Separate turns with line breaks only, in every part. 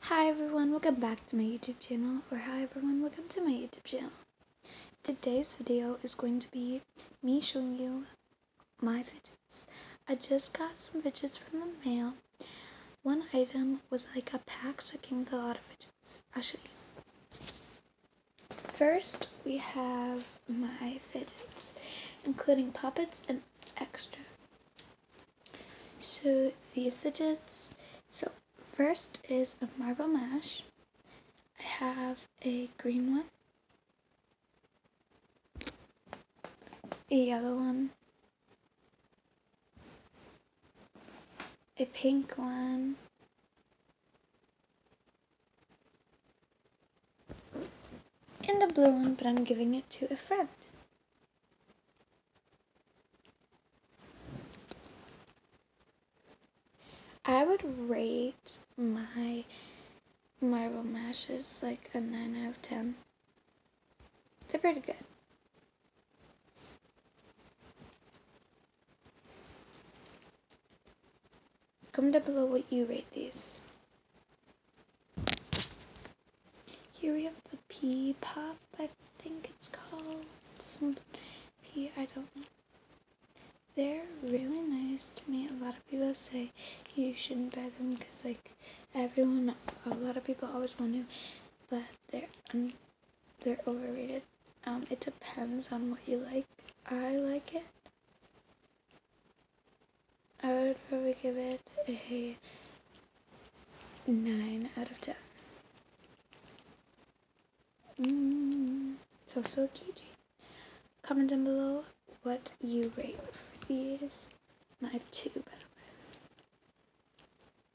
Hi everyone, welcome back to my YouTube channel, or hi everyone, welcome to my YouTube channel. Today's video is going to be me showing you my fidgets. I just got some fidgets from the mail. One item was like a pack, so it came with a lot of fidgets. I'll show you. First, we have my fidgets, including puppets and extra. So these fidgets, first is a marble mash. I have a green one, a yellow one, a pink one, and a blue one, but I'm giving it to a friend. I would rate my marble mashes like a 9 out of 10. They're pretty good. Comment down below what you rate these. Here we have the pea pop, I think it's called. Some pea, I don't know. They're really nice to me. A lot of people say you shouldn't buy them because like a lot of people always want to, but they're overrated. It depends on what you like. I like it. I would probably give it a 9 out of 10. It's also a keychain. Comment down below what you rate for these. And I have 2, by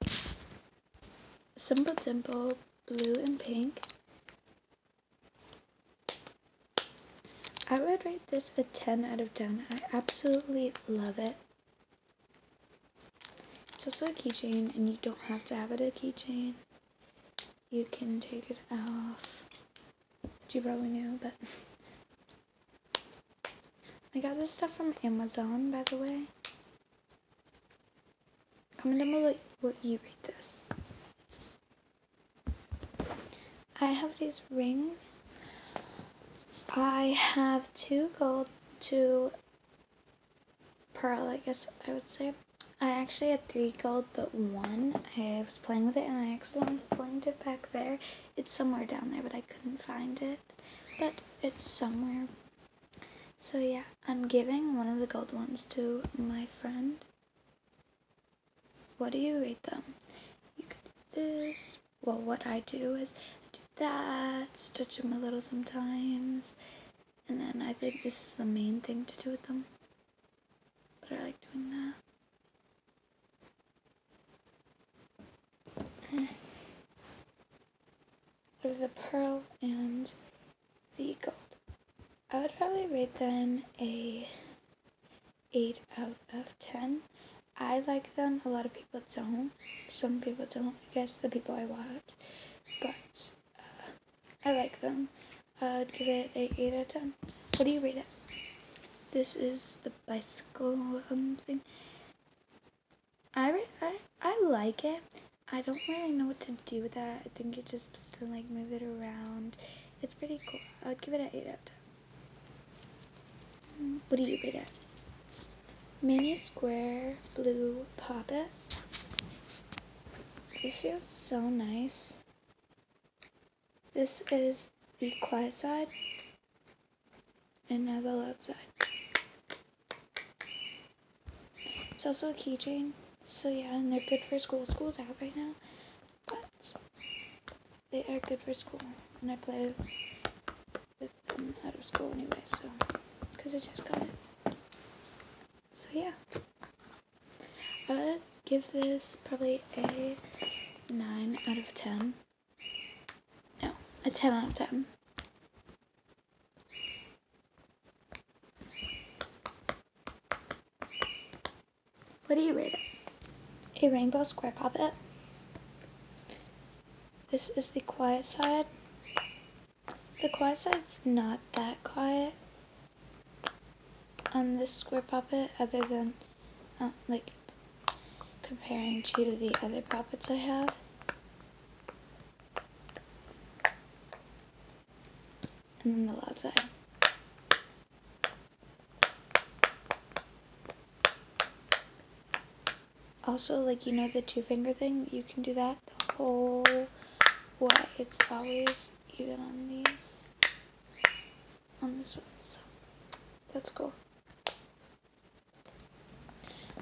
the way. Simple Dimple, blue and pink. I would rate this a 10 out of 10. I absolutely love it. It's also a keychain, and you don't have to have it a keychain. You can take it off, which you probably knew, but I got this stuff from Amazon, by the way. Comment down below what you rate this. I have these rings. I have 2 gold, 2 pearl, I guess I would say. I actually had 3 gold, but 1. I was playing with it and I accidentally flinged it back there. It's somewhere down there, but I couldn't find it. But it's somewhere. So yeah, I'm giving one of the gold ones to my friend. What do you rate them? You could do this. Well, what I do is I do that, stretch them a little sometimes, and then I think this is the main thing to do with them. But I like doing that. Of the pearl and the gold. I would probably rate them a 8 out of 10. I like them. A lot of people don't. Some people don't. I guess the people I watch. But I like them. I'd give it a 8 out of 10. What do you rate it? This is the bicycle thing. I like it. I don't really know what to do with that. I think you're just supposed to like move it around. It's pretty cool. I would give it an 8 out of 10. What do you rate it? Mini square blue poppet. This feels so nice. This is the quiet side. And now the loud side. It's also a keychain. So yeah, and they're good for school. School's out right now, but they are good for school. And I play with them out of school anyway, so, because I just got it. So yeah, I would give this probably a 9 out of 10. No, a 10 out of 10. What do you rate it? A rainbow square puppet. This is the quiet side. The quiet side's not that quiet on this square puppet, other than like comparing to the other puppets I have. and then the loud side. Also, like, you know the 2-finger thing? You can do that the whole way. It's always even on these, on this one, so that's cool.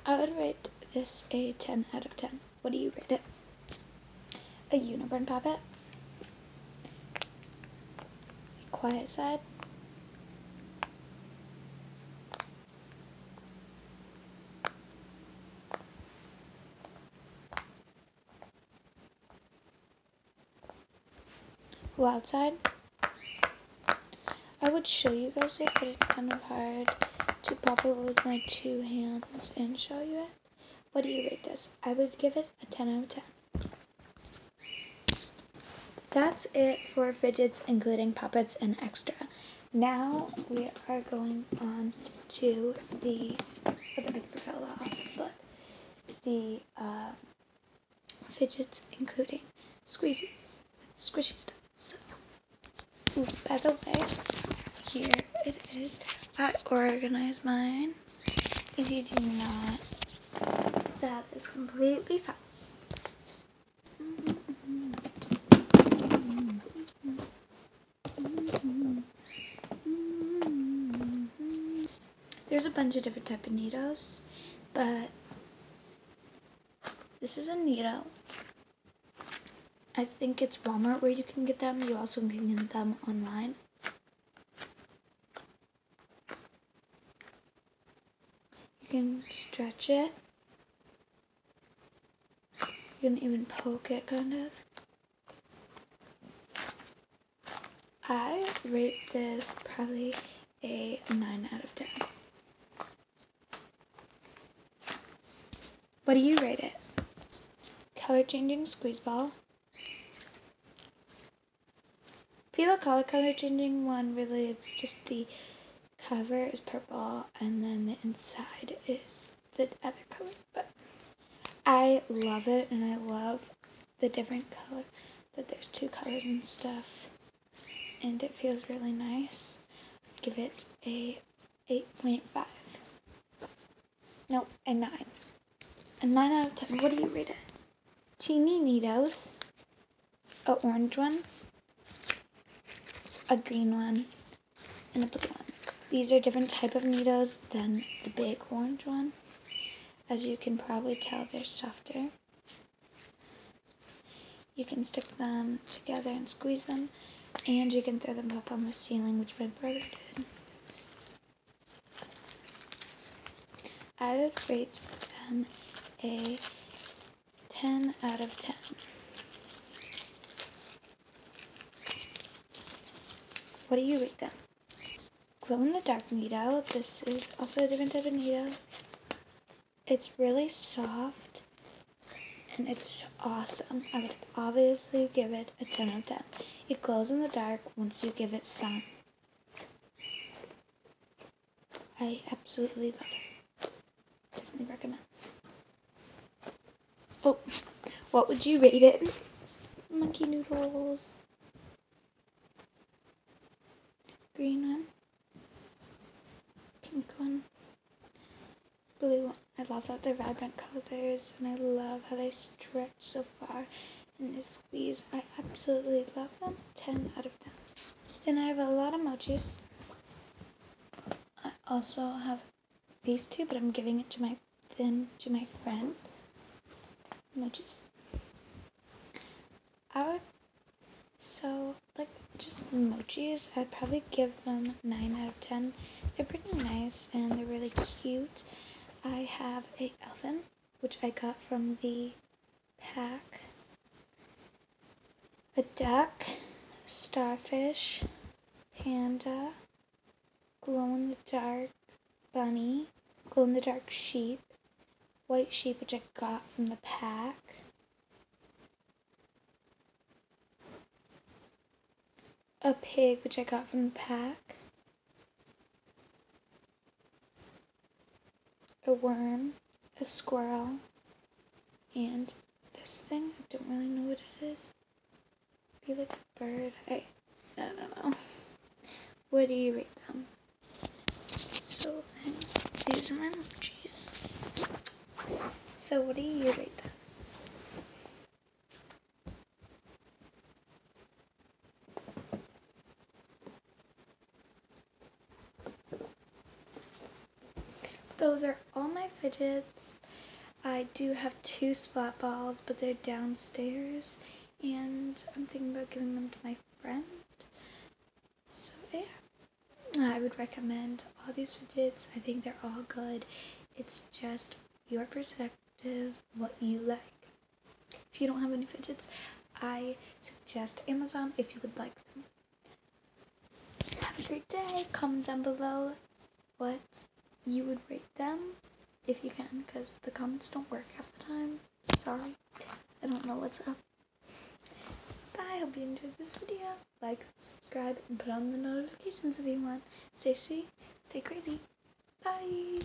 I would rate this a 10 out of 10. What do you rate it? A unicorn puppet? A quiet side? Loud side? I would show you guys it, but it's kind of hard to pop it with my 2 hands and show you it. What do you rate this? I would give it a 10 out of 10. That's it for fidgets, including puppets and extra. Now we are going on to the paper fell off, but the fidgets, including squeezies, squishy stuff. So, ooh, by the way, here it is. I organized mine. If you do not, that is completely fine. There's a bunch of different type of needles, but this is a needle. I think it's Walmart where you can get them. You also can get them online. You can stretch it. You can even poke it, kind of. I rate this probably a 9 out of 10. What do you rate it? Color changing squeeze ball. People call it color changing one. Really, it's just the cover is purple and then the inside is the other color. But I love it, and I love the different color, that there's 2 colors and stuff, and it feels really nice. Give it a 8.5. Nope, a 9. A 9 out of 10. What do you rate it? Teeny needles. A orange one. A green one. And a blue one. These are different type of needles than the big orange one. As you can probably tell, they're softer. You can stick them together and squeeze them, and you can throw them up on the ceiling, which my brother did. I would rate them a 10 out of 10. What do you rate them? Glow-in-the-dark needle. This is also a different type of needle. It's really soft, and it's awesome. I would obviously give it a 10 out of 10. It glows in the dark once you give it sun. I absolutely love it. Definitely recommend. Oh, what would you rate it? Monkey noodles. Green one. Pink one. Blue one. I love that they're vibrant colors, and I love how they stretch so far in this squeeze. I absolutely love them. 10 out of 10. Then I have a lot of mochis. I also have these 2, but I'm giving it to my friend. Mochis. Just mochis, I'd probably give them 9 out of 10. They're pretty nice, and they're really cute. I have a elephant, which I got from the pack. A duck, starfish, panda, glow-in-the-dark bunny, glow-in-the-dark sheep, white sheep, which I got from the pack, a pig, which I got from the pack, a worm, a squirrel, and this thing. I don't really know what it is. Be like a bird. I don't know. What do you rate them? So, these are my emojis. So, what do you rate them? Those are all my fidgets. I do have 2 splat balls, but they're downstairs, and I'm thinking about giving them to my friend. So yeah, I would recommend all these fidgets. I think they're all good. It's just your perspective, what you like. If you don't have any fidgets, I suggest Amazon if you would like them. Have a great day. Comment down below what you would rate them, if you can, because the comments don't work half the time. Sorry, I don't know what's up. Bye, hope you enjoyed this video. Like, subscribe, and put on the notifications if you want. Stay safe, stay crazy. Bye!